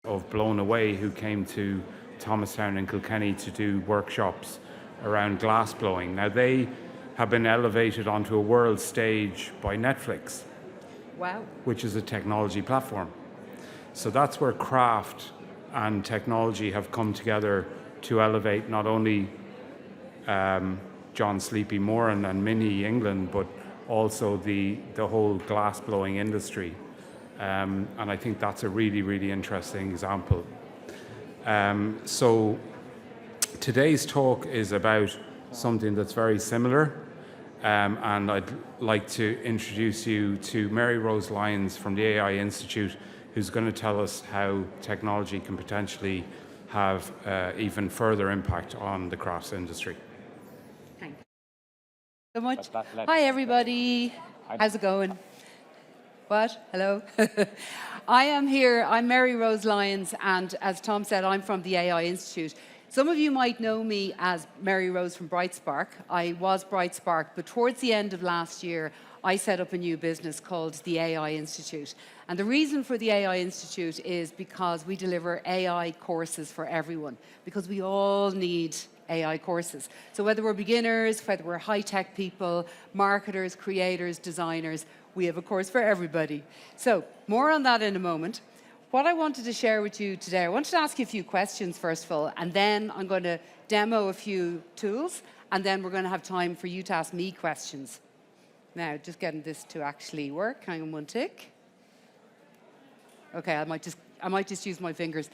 of Blown Away who came to Thomastown and Kilkenny to do workshops around glass blowing. Now they have been elevated onto a world stage by Netflix. Wow. Which is a technology platform. So that's where craft and technology have come together to elevate not only John Sleepy Moran and Mini England, but also the whole glass blowing industry. And I think that's a really, really interesting example. So today's talk is about something that's very similar. And I'd like to introduce you to Mary Rose Lyons from the AI Institute, who's going to tell us how technology can potentially have even further impact on the crafts industry. Thank you so much. Hi, everybody. How's it going? What? Hello? I am here. I'm Mary Rose Lyons, and as Tom said, I'm from the AI Institute. Some of you might know me as Mary Rose from BrightSpark. I was BrightSpark, but towards the end of last year, I set up a new business called the AI Institute. And the reason for the AI Institute is because we deliver AI courses for everyone, because we all need AI courses. So whether we're beginners, whether we're high-tech people, marketers, creators, designers, we have a course for everybody. So more on that in a moment. What I wanted to share with you today, I wanted to ask you a few questions first of all, and then I'm going to demo a few tools, and then we're going to have time for you to ask me questions. Now, just getting this to actually work. Hang on one tick. Okay, I might just use my fingers.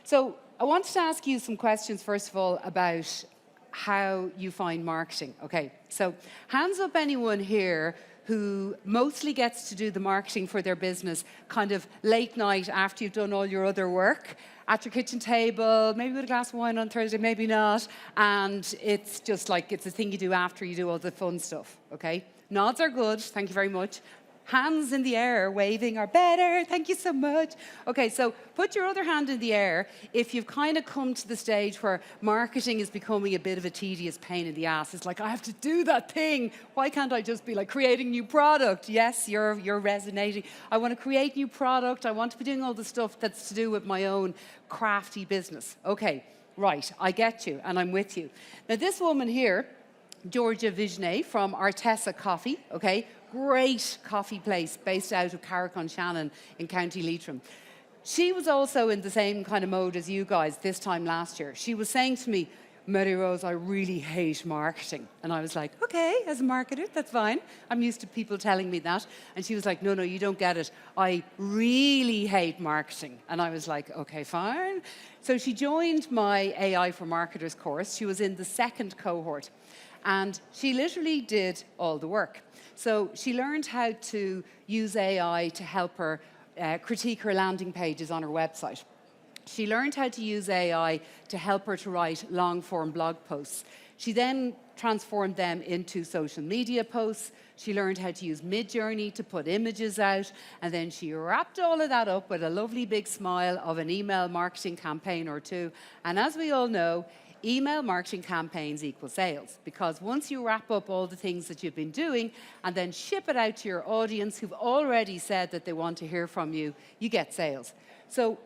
So I wanted to ask you some questions first of all about how you find marketing. Okay, so hands up anyone here who mostly gets to do the marketing for their business kind of late night after you've done all your other work, at your kitchen table, maybe with a glass of wine on Thursday, maybe not, and it's just like it's a thing you do after you do all the fun stuff, okay? Nods are good, thank you very much. Hands in the air, waving are better, thank you so much. Okay, so put your other hand in the air if you've kind of come to the stage where marketing is becoming a bit of a tedious pain in the ass. It's like, I have to do that thing. Why can't I just be like creating new product? Yes, you're resonating. I want to create new product. I want to be doing all the stuff that's to do with my own crafty business. Okay, right, I get you, and I'm with you. Now, this woman here, Georgia Vigenay from Artesa Coffee, okay? Great coffee place based out of Carrick-on-Shannon in County Leitrim. She was also in the same kind of mode as you guys this time last year. She was saying to me, Mary Rose, I really hate marketing. And I was like, okay, as a marketer, that's fine. I'm used to people telling me that. And she was like, no, you don't get it. I really hate marketing. And I was like, okay, fine. So she joined my AI for Marketers course. She was in the second cohort. And she literally did all the work. So she learned how to use AI to help her critique her landing pages on her website. She learned how to use AI to help her to write long-form blog posts. She then transformed them into social media posts. She learned how to use Midjourney to put images out. And then she wrapped all of that up with a lovely big smile of an email marketing campaign or two. And as we all know, email marketing campaigns equal sales, because once you wrap up all the things that you've been doing and then ship it out to your audience who've already said that they want to hear from you, you get sales. So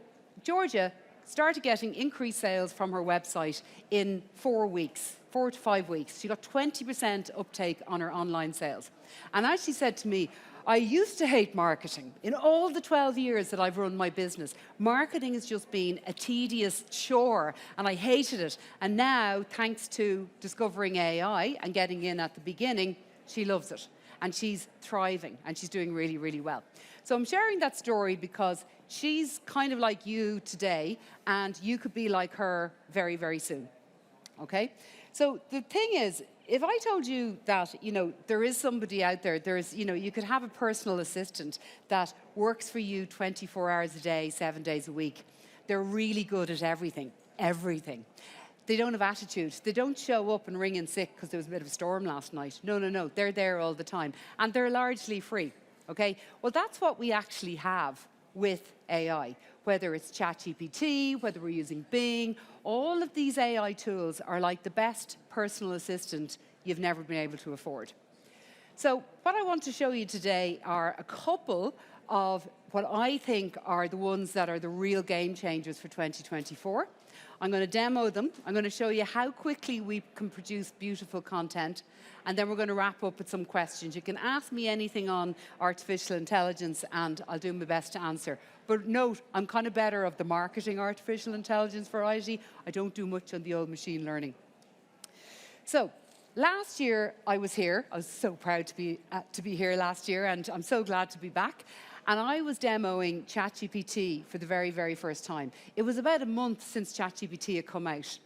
Georgia started getting increased sales from her website in 4 weeks, 4 to 5 weeks. She got 20% uptake on her online sales. And as she said to me, I used to hate marketing. In all the 12 years that I've run my business, marketing has just been a tedious chore, and I hated it. And now, thanks to discovering AI and getting in at the beginning, she loves it. And she's thriving, and she's doing really, really well. So I'm sharing that story because she's kind of like you today, and you could be like her very, very soon. Okay? So the thing is, if I told you that, there is somebody out there, you could have a personal assistant that works for you 24 hours a day, 7 days a week. They're really good at everything. They don't have attitude. They don't show up and ring in sick because there was a bit of a storm last night. No. They're there all the time. And they're largely free, okay? Well, that's what we actually have with AI. Whether it's ChatGPT, whether we're using Bing, all of these AI tools are like the best personal assistant you've never been able to afford. So what I want to show you today are a couple of what I think are the ones that are the real game changers for 2024. I'm going to demo them. I'm going to show you how quickly we can produce beautiful content. And then we're going to wrap up with some questions. You can ask me anything on artificial intelligence, and I'll do my best to answer. But note, I'm kind of better of the marketing artificial intelligence variety. I don't do much on the old machine learning. So last year, I was here. I was so proud to be here last year, and I'm so glad to be back. And I was demoing ChatGPT for the very, very first time. It was about a month since ChatGPT had come out.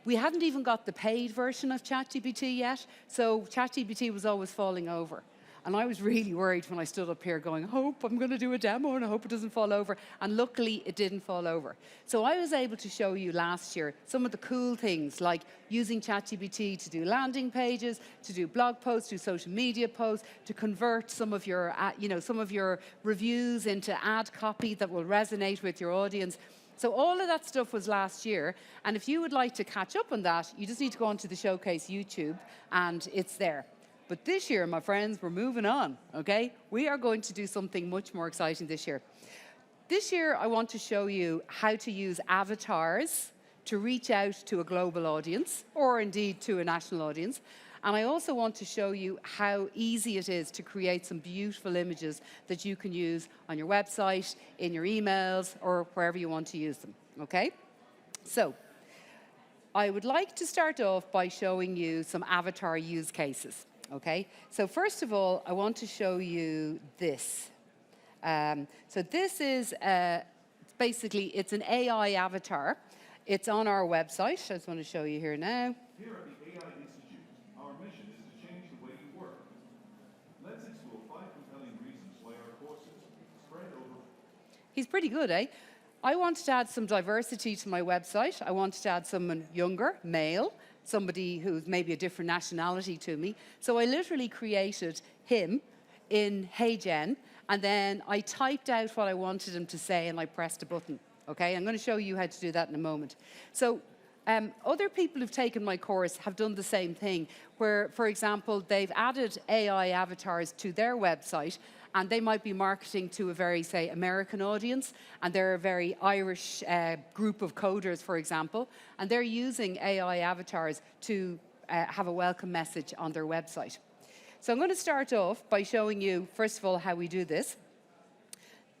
We hadn't even got the paid version of ChatGPT yet, so ChatGPT was always falling over. And I was really worried when I stood up here going, I hope I'm going to do a demo and I hope it doesn't fall over. And luckily, it didn't fall over. So I was able to show you last year some of the cool things, like using ChatGPT to do landing pages, to do blog posts, do social media posts, to convert some of your reviews into ad copy that will resonate with your audience. So all of that stuff was last year. And if you would like to catch up on that, you just need to go onto the Showcase YouTube, and it's there. But this year, my friends, we're moving on, okay? We are going to do something much more exciting this year. This year, I want to show you how to use avatars to reach out to a global audience, or indeed to a national audience. And I also want to show you how easy it is to create some beautiful images that you can use on your website, in your emails, or wherever you want to use them, okay? So I would like to start off by showing you some avatar use cases. Okay, so first of all, I want to show you this. So this is basically, it's an AI avatar. It's on our website. I just want to show you here now. Here at the AI Institute, our mission is to change the way you work. Let's explore 5 compelling reasons why our courses spread over. He's pretty good, eh? I wanted to add some diversity to my website. I wanted to add someone younger, male, somebody who's maybe a different nationality to me. So I literally created him in Hey Jen, and then I typed out what I wanted him to say, and I pressed a button. Okay, I'm going to show you how to do that in a moment. So other people who've taken my course have done the same thing, where, for example, they've added AI avatars to their website, and they might be marketing to a very, say, American audience, and they're a very Irish group of coders, for example, and they're using AI avatars to have a welcome message on their website. So I'm going to start off by showing you, first of all, how we do this.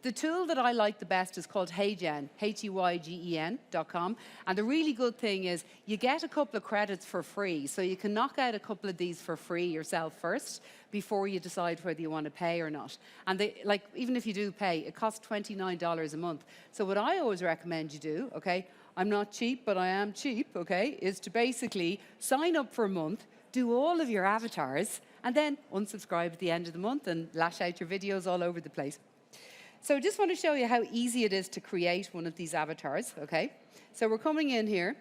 The tool that I like the best is called HeyGen, HEYGEN.com. And the really good thing is you get a couple of credits for free. So you can knock out a couple of these for free yourself first before you decide whether you want to pay or not. And even if you do pay, it costs $29 a month. So what I always recommend you do, okay, I'm not cheap, but I am cheap, okay, is to basically sign up for a month, do all of your avatars, and then unsubscribe at the end of the month and lash out your videos all over the place. So I just want to show you how easy it is to create one of these avatars, okay? So we're coming in here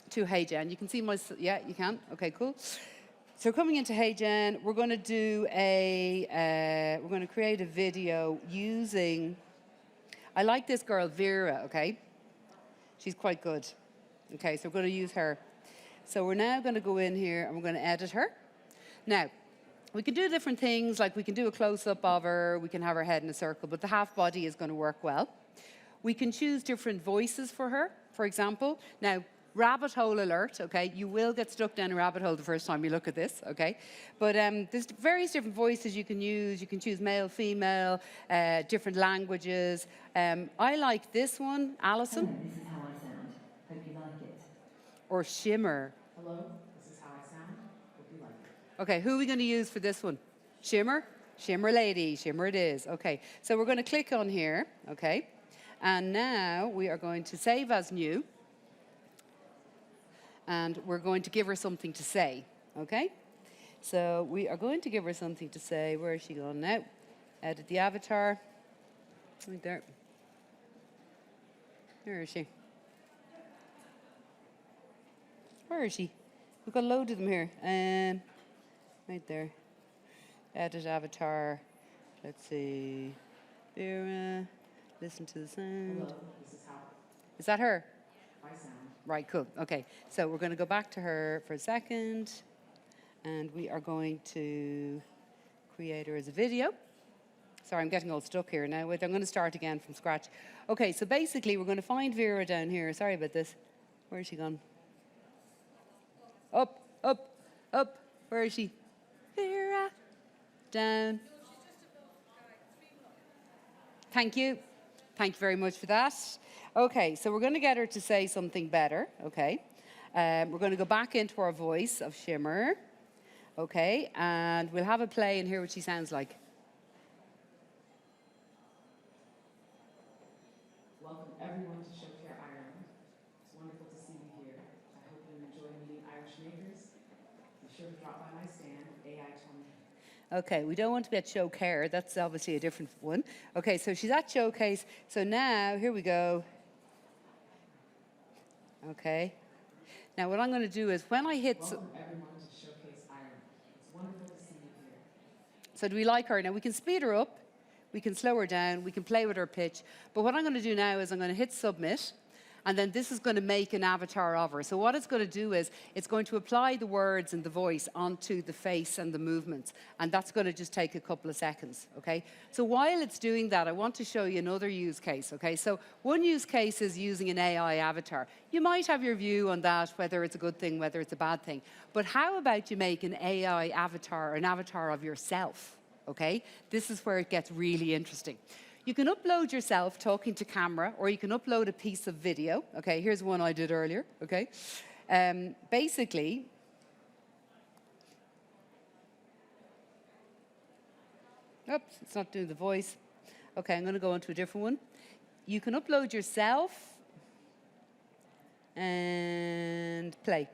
to HeyGen. You can see my, yeah, you can? Okay, cool. So coming into HeyGen, we're going to do we're going to create a video using, I like this girl, Vera, okay? She's quite good. Okay, so we're going to use her. So we're now going to go in here and we're going to edit her. Now, we can do different things, like we can do a close-up of her, we can have her head in a circle, but the half body is going to work well. We can choose different voices for her, for example. Now, rabbit hole alert, okay? You will get stuck down a rabbit hole the first time you look at this, okay? But there's various different voices you can use. You can choose male, female, different languages. I like this one, Alison. Hello, this is how I sound. Hope you like it. Or Shimmer. Hello, this is how I sound. Hope you like it. Okay, who are we going to use for this one? Shimmer? Shimmer lady, Shimmer it is. Okay, so we're going to click on here, okay? And now we are going to save as new. And we're going to give her something to say, okay? So we are going to give her something to say. Where is she gone now? Edit the avatar. Right there. Where is she? Where is she? We've got a load of them here. Right there. Edit avatar. Let's see. Vera. Listen to the sound. Hello, this is how Is that her? I sound. Right, cool. Okay, so we're going to go back to her for a second. And we are going to creator as a video. Sorry, I'm getting all stuck here now. Wait, I'm going to start again from scratch. Okay, so basically we're going to find Vera down here. Sorry about this. Where is she gone? Up, up, up. Where is she? Vera. Down. Thank you. Thank you very much for that. Okay, so we're going to get her to say something better. Okay. We're going to go back into our voice of Shimmer. Okay, and we'll have a play and hear what she sounds like. Welcome everyone to Showcare Ireland. It's wonderful to see you here. I hope you enjoy meeting Irish makers. Be sure to drop by my stand, AI20. Okay, we don't want to be at Showcare. That's obviously a different one. Okay, so she's at Showcase. So now, here we go. Okay. Now what I'm going to do is when I hit... Welcome everyone to Showcase Ireland. It's wonderful to see you here. So do we like her? Now we can speed her up, we can slow her down, we can play with her pitch. But what I'm going to do now is I'm going to hit submit, and then this is going to make an avatar of her. So what it's going to do is it's going to apply the words and the voice onto the face and the movements. And that's going to just take a couple of seconds, okay? So while it's doing that, I want to show you another use case, okay? So one use case is using an AI avatar. You might have your view on that, whether it's a good thing, whether it's a bad thing. But how about you make an AI avatar, an avatar of yourself, okay? This is where it gets really interesting. You can upload yourself talking to camera, or you can upload a piece of video. Okay, here's one I did earlier, okay? Basically, oops, it's not doing the voice. Okay, I'm going to go on to a different one. You can upload yourself and play.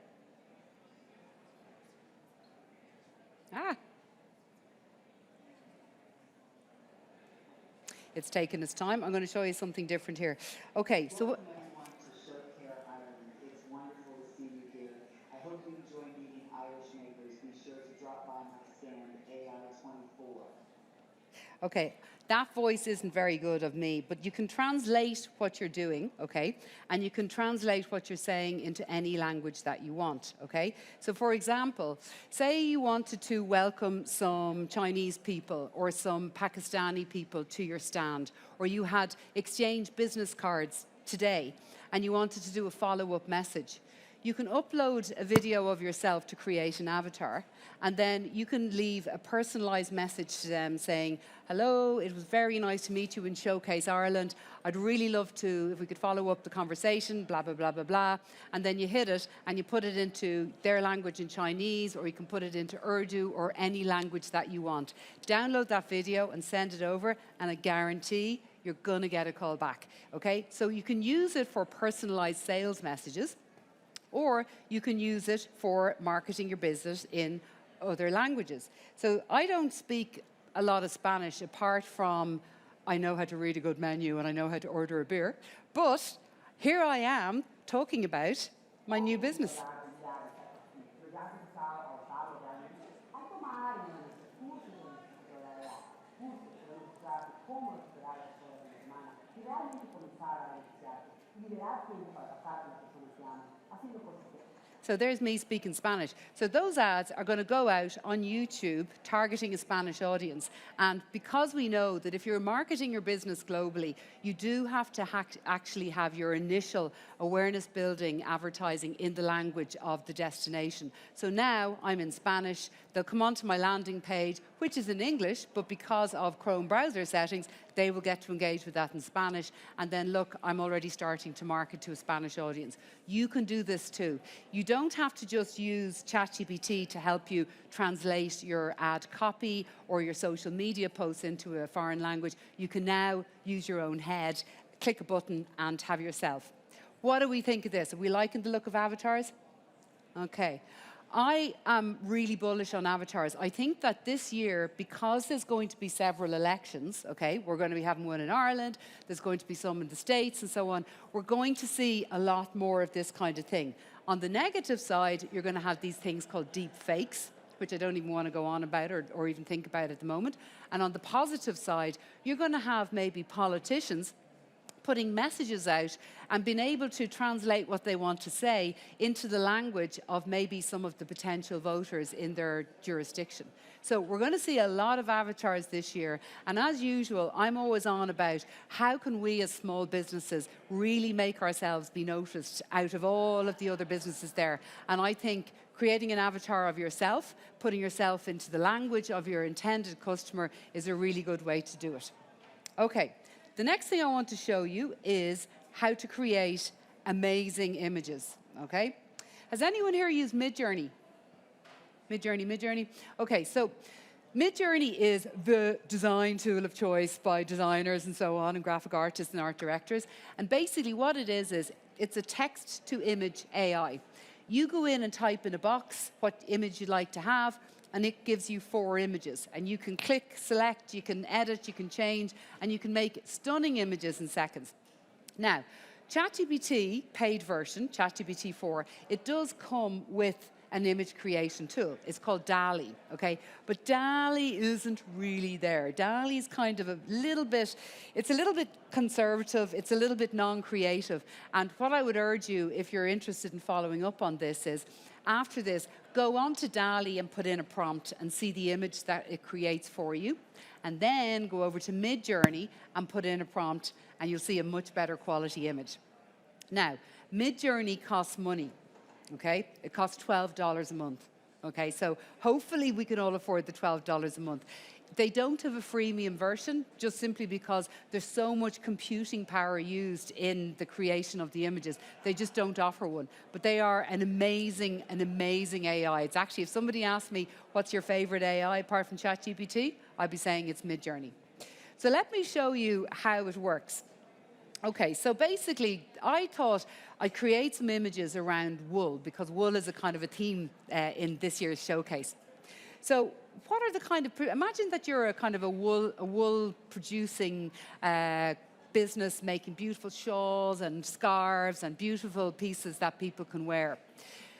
It's taken its time. I'm going to show you something different here. Okay, so... Welcome everyone to Showcare Ireland. It's wonderful to see you here. I hope you enjoy meeting Irish makers. Be sure to drop by my stand, AI24. Okay, that voice isn't very good of me, but you can translate what you're doing, okay? And you can translate what you're saying into any language that you want, okay? So for example, say you wanted to welcome some Chinese people or some Pakistani people to your stand, or you had exchanged business cards today and you wanted to do a follow-up message. You can upload a video of yourself to create an avatar, and then you can leave a personalized message to them saying, hello, it was very nice to meet you in Showcase Ireland. I'd really love to, if we could follow up the conversation, blah, blah, blah, blah, blah. And then you hit it, and you put it into their language in Chinese, or you can put it into Urdu, or any language that you want. Download that video and send it over, and I guarantee you're gonna get a call back, okay? So you can use it for personalized sales messages, or you can use it for marketing your business in other languages. So I don't speak a lot of Spanish apart from I know how to read a good menu and I know how to order a beer. But here I am talking about my new business. So there's me speaking Spanish. So those ads are going to go out on YouTube targeting a Spanish audience. And because we know that if you're marketing your business globally, you do have to actually have your initial awareness building advertising in the language of the destination. So now I'm in Spanish. They'll come onto my landing page, which is in English, but because of Chrome browser settings, they will get to engage with that in Spanish. And then look, I'm already starting to market to a Spanish audience. You can do this too. You don't have to just use ChatGPT to help you translate your ad copy or your social media posts into a foreign language. You can now use your own head, click a button and have yourself. What do we think of this? Are we liking the look of avatars? Okay. I am really bullish on avatars. I think that this year, because there's going to be several elections, okay, we're going to be having one in Ireland, there's going to be some in the States and so on, we're going to see a lot more of this kind of thing. On the negative side, you're going to have these things called deep fakes, which I don't even want to go on about or even think about at the moment. And on the positive side, you're going to have maybe politicians putting messages out and being able to translate what they want to say into the language of maybe some of the potential voters in their jurisdiction. So we're going to see a lot of avatars this year. And as usual, I'm always on about how can we as small businesses really make ourselves be noticed out of all of the other businesses there. And I think creating an avatar of yourself, putting yourself into the language of your intended customer is a really good way to do it. Okay, the next thing I want to show you is how to create amazing images, okay? Has anyone here used Midjourney? Midjourney. Okay, so Midjourney is the design tool of choice by designers and so on, and graphic artists and art directors. And basically what it is it's a text-to-image AI. You go in and type in a box what image you'd like to have, and it gives you 4 images. And you can click, select, you can edit, you can change, and you can make stunning images in seconds. Now, ChatGPT, paid version, ChatGPT 4, it does come with an image creation tool. It's called DALL-E, okay? But DALL-E isn't really there. DALL-E is kind of it's a little bit conservative, it's a little bit non-creative. And what I would urge you, if you're interested in following up on this, is after this, go on to DALL-E and put in a prompt and see the image that it creates for you. And then go over to Midjourney and put in a prompt, and you'll see a much better quality image. Now, Midjourney costs money. Okay, it costs $12 a month. Okay, so hopefully we can all afford the $12 a month. They don't have a freemium version, just simply because there's so much computing power used in the creation of the images. They just don't offer one. But they are an amazing AI. It's actually, if somebody asked me, what's your favorite AI apart from ChatGPT, I'd be saying it's Midjourney. So let me show you how it works. Okay, so basically, I thought I'd create some images around wool, because wool is a kind of a theme in this year's showcase. So what are the kind of, imagine that you're a kind of a wool producing business making beautiful shawls and scarves and beautiful pieces that people can wear.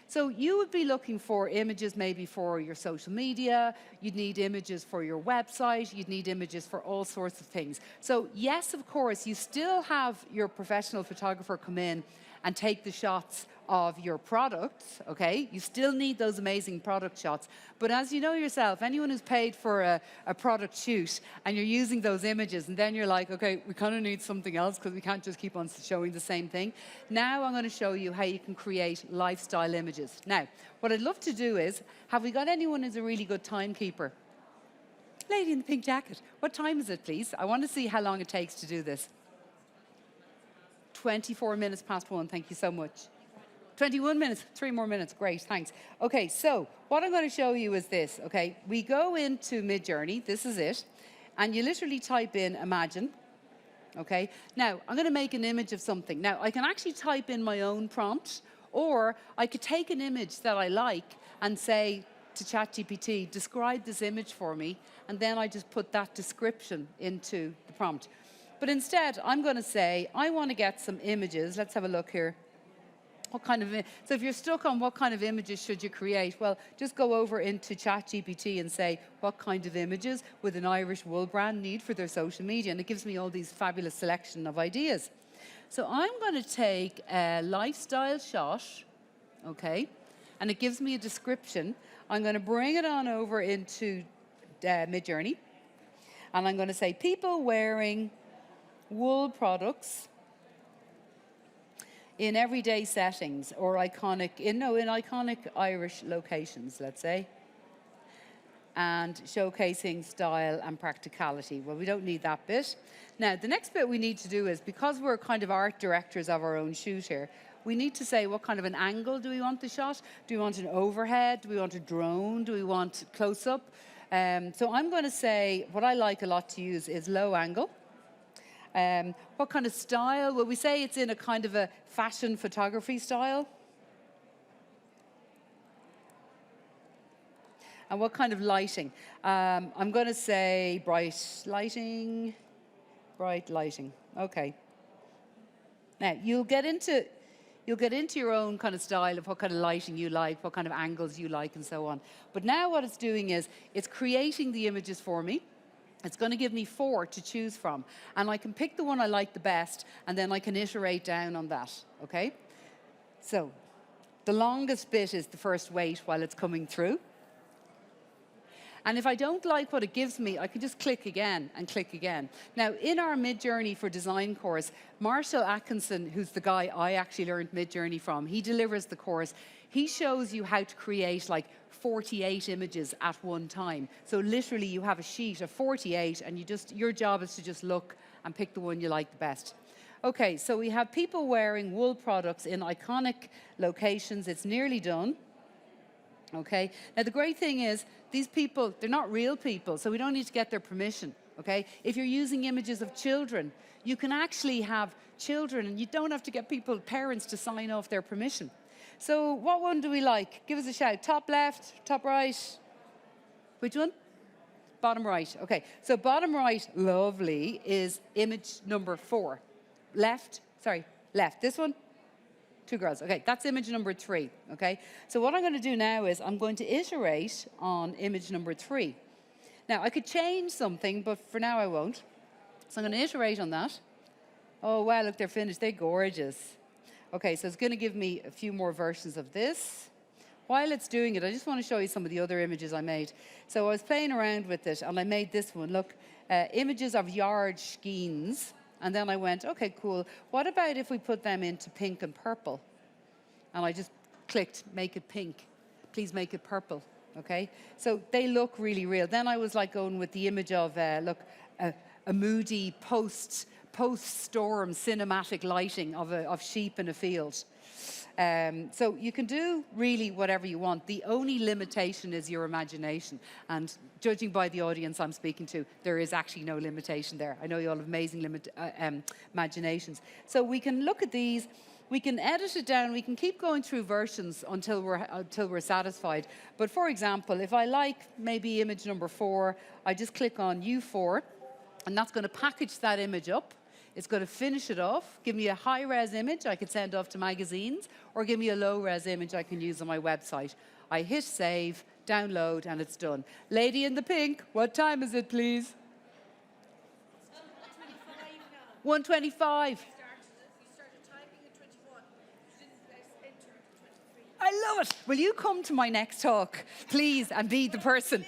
So you would be looking for images maybe for your social media, you'd need images for your website, you'd need images for all sorts of things. So yes, of course, you still have your professional photographer come in and take the shots of your products, okay? You still need those amazing product shots. But as you know yourself, anyone who's paid for a product shoot and you're using those images and then you're like, okay, we kind of need something else because we can't just keep on showing the same thing. Now I'm going to show you how you can create lifestyle images. Now, what I'd love to do is, have we got anyone who's a really good timekeeper? Lady in the pink jacket, what time is it, please? I want to see how long it takes to do this. 24 minutes past 1, thank you so much. 21 minutes, 3 more minutes, great, thanks. Okay, so what I'm going to show you is this, okay? We go into Midjourney, this is it, and you literally type in imagine, okay? Now, I'm going to make an image of something. Now, I can actually type in my own prompt, or I could take an image that I like and say to ChatGPT, describe this image for me, and then I just put that description into the prompt. But instead, I'm going to say, I want to get some images. Let's have a look here. What kind of, so if you're stuck on what kind of images should you create, well, just go over into ChatGPT and say, what kind of images would an Irish wool brand need for their social media? And it gives me all these fabulous selection of ideas. So I'm going to take a lifestyle shot, okay, and it gives me a description. I'm going to bring it on over into Midjourney, and I'm going to say, people wearing wool products in everyday settings or in iconic Irish locations, let's say, and showcasing style and practicality. Well, we don't need that bit. Now, the next bit we need to do is, because we're kind of art directors of our own shoot here, we need to say what kind of an angle do we want the shot? Do we want an overhead? Do we want a drone? Do we want close-up? So I'm going to say, what I like a lot to use is low angle. What kind of style? Well, we say it's in a kind of a fashion photography style. And what kind of lighting? I'm going to say bright lighting. Okay. Now, you'll get into your own kind of style of what kind of lighting you like, what kind of angles you like, and so on. But now what it's doing is it's creating the images for me. It's going to give me 4 to choose from. And I can pick the one I like the best, and then I can iterate down on that, okay? So the longest bit is the first wait while it's coming through. And if I don't like what it gives me, I can just click again and click again. Now, in our Midjourney for Design course, Marshall Atkinson, who's the guy I actually learned Midjourney from, he delivers the course. He shows you how to create like 48 images at one time. So literally you have a sheet of 48 and your job is to just look and pick the one you like the best. Okay, so we have people wearing wool products in iconic locations. It's nearly done. Okay, now the great thing is these people, they're not real people, so we don't need to get their permission. Okay, if you're using images of children, you can actually have children and you don't have to get parents to sign off their permission. So what one do we like? Give us a shout. Top left, top right. Which one? Bottom right. Okay, so bottom right, lovely, is image number 4. Left. This one? 2 girls. Okay, that's image number 3. Okay, so what I'm going to do now is I'm going to iterate on image number 3. Now, I could change something, but for now I won't. So I'm going to iterate on that. Oh, wow, look, they're finished. They're gorgeous. Okay, so it's going to give me a few more versions of this. While it's doing it, I just want to show you some of the other images I made. So I was playing around with it, and I made this one. Look, images of yard skeins. And then I went, okay, cool. What about if we put them into pink and purple? And I just clicked, make it pink. Please make it purple, okay? So they look really real. Then I was like going with the image of, look, a moody post-storm cinematic lighting of sheep in a field. So you can do really whatever you want. The only limitation is your imagination. And judging by the audience I'm speaking to, there is actually no limitation there. I know you all have amazing imaginations. So we can look at these. We can edit it down. We can keep going through versions until we're satisfied. But for example, if I like maybe image number 4, I just click on U4, and that's going to package that image up. It's going to finish it off, give me a high-res image I could send off to magazines, or give me a low-res image I can use on my website. I hit save, download, and it's done. Lady in the pink, what time is it, please? 1:25. You started typing at 21. You didn't press enter at 23. I love it. Will you come to my next talk, please, and be the person?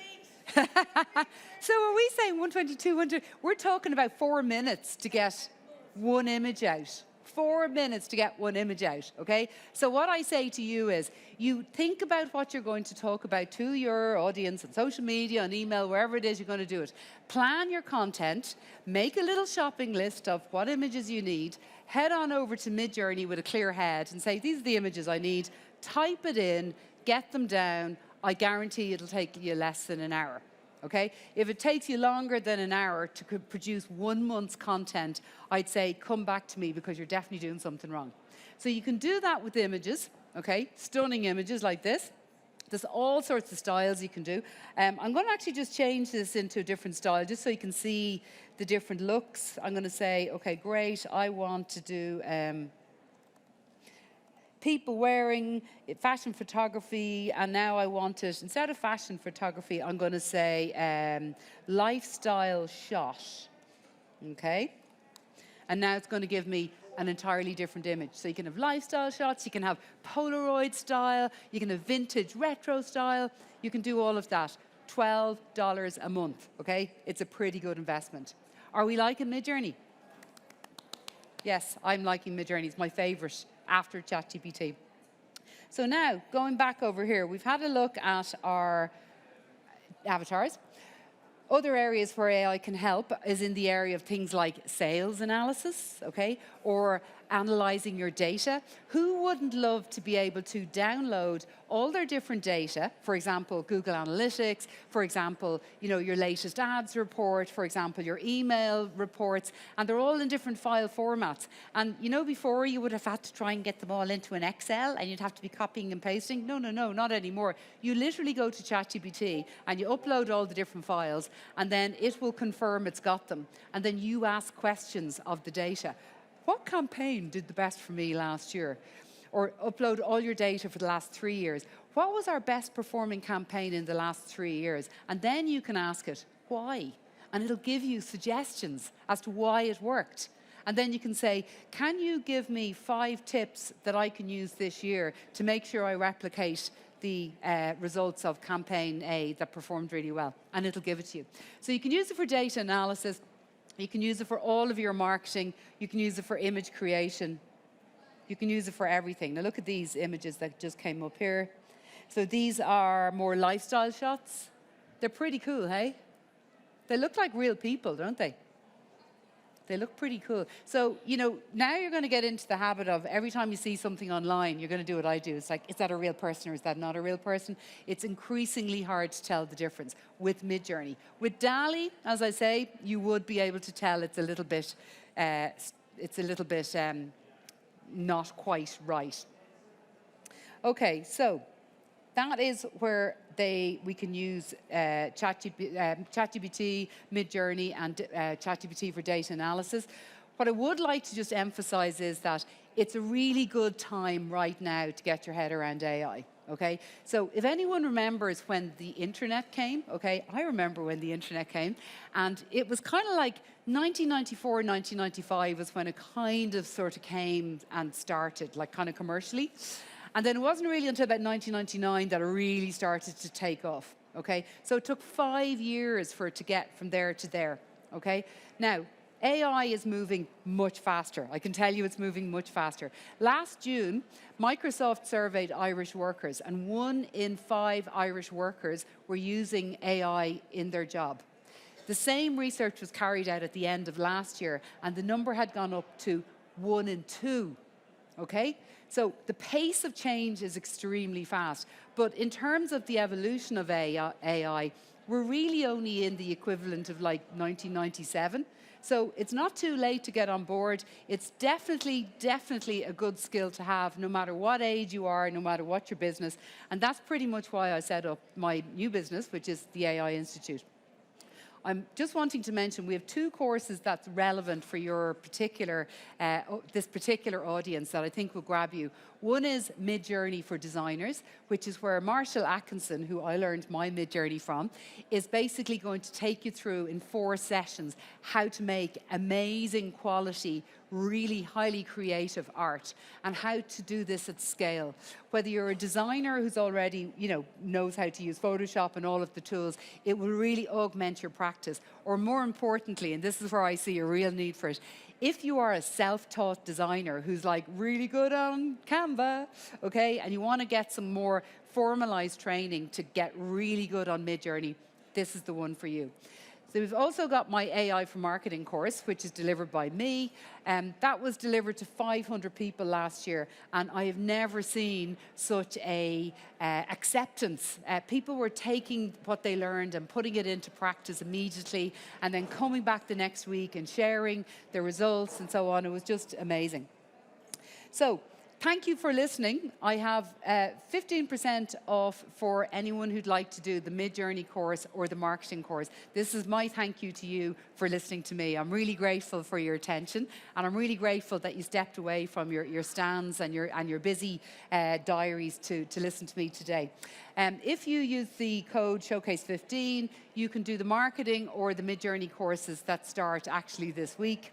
So are we saying 122, 122? We're talking about 4 minutes to get one image out. 4 minutes to get one image out, okay? So what I say to you is, you think about what you're going to talk about to your audience on social media, on email, wherever it is you're going to do it. Plan your content, make a little shopping list of what images you need, head on over to Midjourney with a clear head and say, these are the images I need, type it in, get them down. I guarantee it'll take you less than an hour. Okay? If it takes you longer than an hour to produce 1 month's content, I'd say come back to me because you're definitely doing something wrong. So you can do that with images, okay? Stunning images like this. There's all sorts of styles you can do. I'm going to actually just change this into a different style just so you can see the different looks. I'm going to say, okay, great, I want to do people wearing fashion photography, and now I want it, instead of fashion photography, I'm going to say lifestyle shot, okay? And now it's going to give me an entirely different image. So you can have lifestyle shots, you can have Polaroid style, you can have vintage retro style, you can do all of that. $12 a month, okay? It's a pretty good investment. Are we liking Midjourney? Yes, I'm liking Midjourney. It's my favorite after ChatGPT. So now, going back over here, we've had a look at our avatars. Other areas where AI can help is in the area of things like sales analysis, okay, or analyzing your data. Who wouldn't love to be able to download all their different data, for example, Google Analytics, for example, you know, your latest ads report, for example, your email reports, and they're all in different file formats. And you know, before you would have had to try and get them all into an Excel and you'd have to be copying and pasting. No, not anymore. You literally go to ChatGPT and you upload all the different files, and then it will confirm it's got them. And then you ask questions of the data. What campaign did the best for me last year? Or upload all your data for the last 3 years. What was our best performing campaign in the last 3 years? And then you can ask it, why? and it'll give you suggestions as to why it worked. And then you can say, can you give me 5 tips that I can use this year to make sure I replicate the results of campaign A that performed really well? And it'll give it to you. So you can use it for data analysis. You can use it for all of your marketing. You can use it for image creation. You can use it for everything. Now look at these images that just came up here. So these are more lifestyle shots. They're pretty cool, hey? They look like real people, don't they? They look pretty cool. So, you know, now you're going to get into the habit of every time you see something online, you're going to do what I do. It's like, is that a real person or is that not a real person? It's increasingly hard to tell the difference with Midjourney. With DALL-E, as I say, you would be able to tell it's a little bit not quite right. Okay, so that is where we can use ChatGPT, Midjourney, and ChatGPT for data analysis. What I would like to just emphasize is that it's a really good time right now to get your head around AI. Okay, so if anyone remembers when the internet came, okay, I remember when the internet came, and it was kind of like 1994, 1995 was when it kind of sort of came and started, like kind of commercially. And then it wasn't really until about 1999 that it really started to take off, okay? So it took 5 years for it to get from there to there, okay? Now, AI is moving much faster. I can tell you it's moving much faster. Last June, Microsoft surveyed Irish workers, and 1 in 5 Irish workers were using AI in their job. The same research was carried out at the end of last year, and the number had gone up to 1 in 2. Okay? So the pace of change is extremely fast. But in terms of the evolution of AI, we're really only in the equivalent of like 1997. So it's not too late to get on board. It's definitely a good skill to have, no matter what age you are, no matter what your business. And that's pretty much why I set up my new business, which is the AI Institute. I'm just wanting to mention we have 2 courses that's relevant for your particular, this particular audience that I think will grab you. One is Midjourney for designers, which is where Marshall Atkinson, who I learned my Midjourney from, is basically going to take you through in 4 sessions how to make amazing quality, really highly creative art, and how to do this at scale. Whether you're a designer who's already, you know, knows how to use Photoshop and all of the tools, it will really augment your practice. Or more importantly, and this is where I see a real need for it, if you are a self-taught designer who's like really good on Canva, okay, and you want to get some more formalized training to get really good on Midjourney, this is the one for you. So we've also got my AI for Marketing course, which is delivered by me. That was delivered to 500 people last year, and I have never seen such a acceptance. People were taking what they learned and putting it into practice immediately, and then coming back the next week and sharing the results and so on. It was just amazing. So, thank you for listening. I have 15% off for anyone who'd like to do the Midjourney course or the marketing course. This is my thank you to you for listening to me. I'm really grateful for your attention, and I'm really grateful that you stepped away from your stands and your busy diaries to listen to me today. If you use the code Showcase15, you can do the marketing or the Midjourney courses that start actually this week.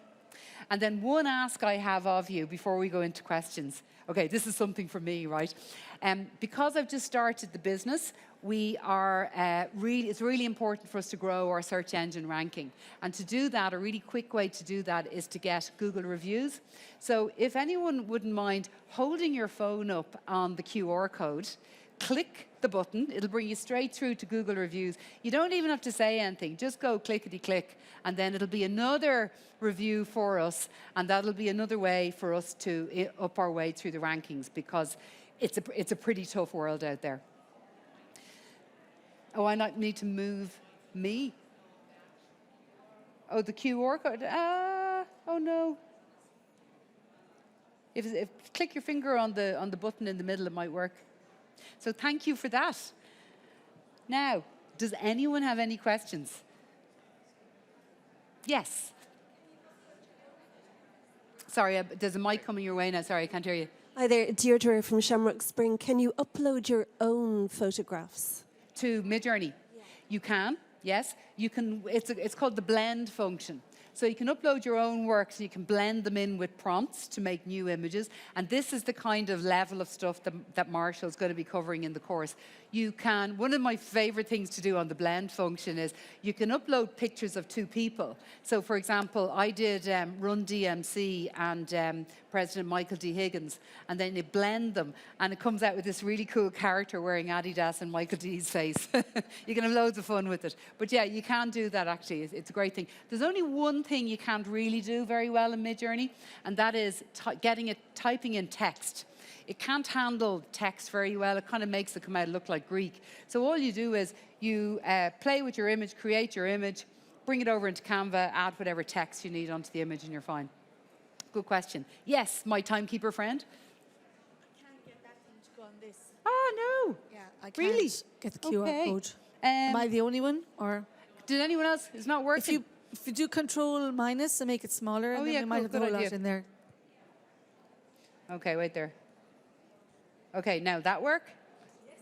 And then one ask I have of you before we go into questions. Okay, this is something for me, right? Because I've just started the business, it's really important for us to grow our search engine ranking. And to do that, a really quick way to do that is to get Google reviews. So if anyone wouldn't mind holding your phone up on the QR code, click the button. It'll bring you straight through to Google reviews. You don't even have to say anything. Just go clickety-click, and then it'll be another review for us, and that'll be another way for us to up our way through the rankings, because it's a pretty tough world out there. Oh, I need to move me. Oh, the QR code. Oh no. If click your finger on the button in the middle, it might work. So thank you for that. Now, does anyone have any questions? Yes. Sorry, there's a mic coming your way now. Sorry, I can't hear you. Hi there, Deirdre from Shamrock Spring. Can you upload your own photographs? To Midjourney? Yeah. You can. yes, you can, it's called the blend function. So you can upload your own works and you can blend them in with prompts to make new images. And this is the kind of level of stuff that Marshall's going to be covering in the course. You can, one of my favorite things to do on the blend function is you can upload pictures of two people. So for example, I did Run DMC and President Michael D. Higgins, and then you blend them and it comes out with this really cool character wearing Adidas and Michael D's face. You can have loads of fun with it. But yeah, you can do that actually. It's a great thing. There's only one thing you can't really do very well in Midjourney, and that is typing in text. It can't handle text very well. It kind of makes it come out look like Greek. So all you do is you play with your image, create your image, bring it over into Canva, add whatever text you need onto the image, and you're fine. Good question. Yes, my timekeeper friend. I can't get that thing to go on this. Oh, no. Yeah, I can't Really? get the QR Okay. code. Am I the only one? Or Did anyone else? It's not working. if you do Control minus and make it smaller, Oh, then yeah, we might cool, have the good whole lot idea. in there. Okay, wait there. Okay, now that work? Yes.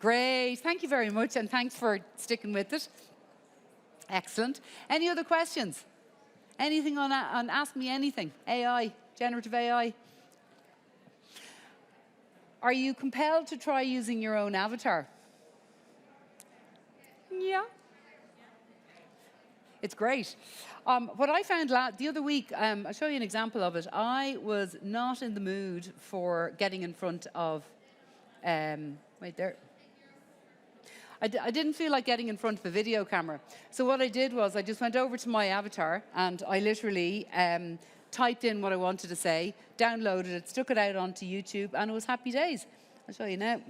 Great. Thank you very much, and thanks for sticking with it. Excellent. Any other questions? Anything on Ask Me Anything? AI, generative AI? Are you compelled to try using your own avatar? Yeah. It's great. What I found the other week, I'll show you an example of it. I was not in the mood for getting in front of, wait there. I didn't feel like getting in front of a video camera. So what I did was I just went over to my avatar and I literally typed in what I wanted to say, downloaded it, stuck it out onto YouTube, and it was happy days. I'll show you now.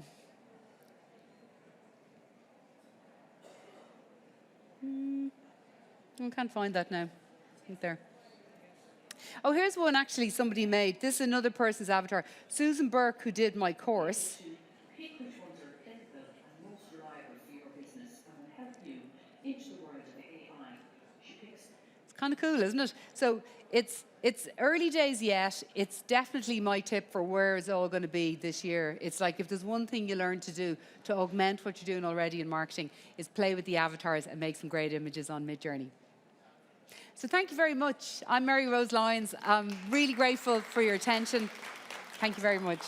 I can't find that now. Right there. Oh, here's one actually somebody made. This is another person's avatar. Susan Burke, who did my course. Pick which ones are ethical and most reliable for your business and will help you into the world of AI. She picks. It's kind of cool, isn't it? So it's early days yet. It's definitely my tip for where it's all going to be this year. It's like if there's one thing you learn to do to augment what you're doing already in marketing is play with the avatars and make some great images on Midjourney. So thank you very much. I'm Mary Rose Lyons. I'm really grateful for your attention. Thank you very much.